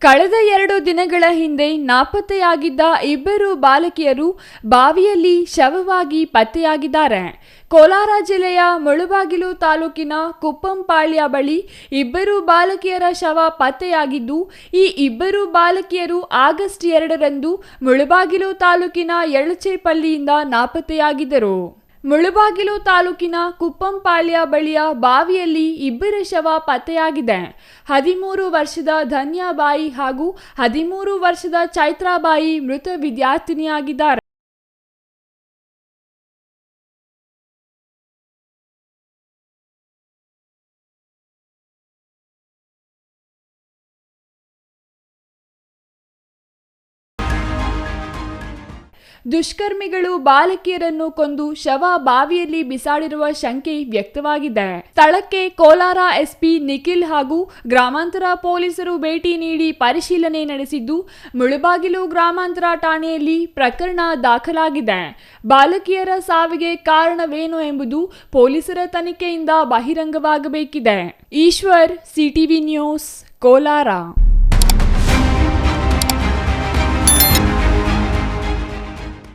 ಕಳೆದ 2 ದಿನಗಳ ಹಿಂದೆ ನಾಪತ್ತೆಯಾಗಿದ್ದ ಇಬ್ಬರು ಬಾಲಕಿಯರು ಬಾವಿಯಲ್ಲಿ ಶವವಾಗಿ ಪತ್ತೆಯಾಗಿದ್ದಾರೆ. ಕೋಲಾರ ಜಿಲ್ಲೆಯ ಮುಳಬಾಗಿಲು ತಾಲೂಕಿನ ಕುಪ್ಪಂಪಾಳ್ಯ ಬಳಿ ಇಬ್ಬರು ಬಾಲಕಿಯರ ಶವ ಪತ್ತೆಯಾಗಿದ್ದು, ಈ ಇಬ್ಬರು ಬಾಲಕಿಯರು ಆಗಸ್ಟ್ 2ರಂದು ಮುಳಬಾಗಿಲು ತಾಲೂಕಿನ ಯಳಚೇಪಲ್ಲಿಯಿಂದ ನಾಪತ್ತೆಯಾಗಿದ್ದರು. ಮುಳಬಾಗಿಲು ತಾಲೂಕಿನ ಕುಪ್ಪಂಪಾಳ್ಯ ಬಳಿಯ ಬಾವಿಯಲ್ಲಿ ಇಬ್ಬರ ಶವ ಪತ್ತೆಯಾಗಿದೆ. 13 ವರ್ಷದ ಧನ್ಯಾಬಾಯಿ ಹಾಗೂ 13 ವರ್ಷದ ಚೈತ್ರಾಬಾಯಿ ಮೃತ ವಿದ್ಯಾರ್ಥಿನಿಯಾಗಿದ್ದಾರೆ. ದುಷ್ಕರ್ಮಿಗಳು ಬಾಲಕಿಯರನ್ನು ಕೊಂದು ಶವ ಬಾವಿಯಲ್ಲಿ ಬಿಸಾಡಿರುವ ಶಂಕೆ ವ್ಯಕ್ತವಾಗಿದೆ. ಸ್ಥಳಕ್ಕೆ ಕೋಲಾರ ಎಸ್ಪಿ ನಿಖಿಲ್ ಹಾಗೂ ಗ್ರಾಮಾಂತರ ಪೊಲೀಸರು ಭೇಟಿ ನೀಡಿ ಪರಿಶೀಲನೆ ನಡೆಸಿದ್ದು, ಮುಳಬಾಗಿಲು ಗ್ರಾಮಾಂತರ ಠಾಣೆಯಲ್ಲಿ ಪ್ರಕರಣ ದಾಖಲಾಗಿದೆ. ಬಾಲಕಿಯರ ಸಾವಿಗೆ ಕಾರಣವೇನು ಎಂಬುದು ಪೊಲೀಸರ ತನಿಖೆಯಿಂದ ಬಹಿರಂಗವಾಗಬೇಕಿದೆ. Eshwar, CTV news, Kolar.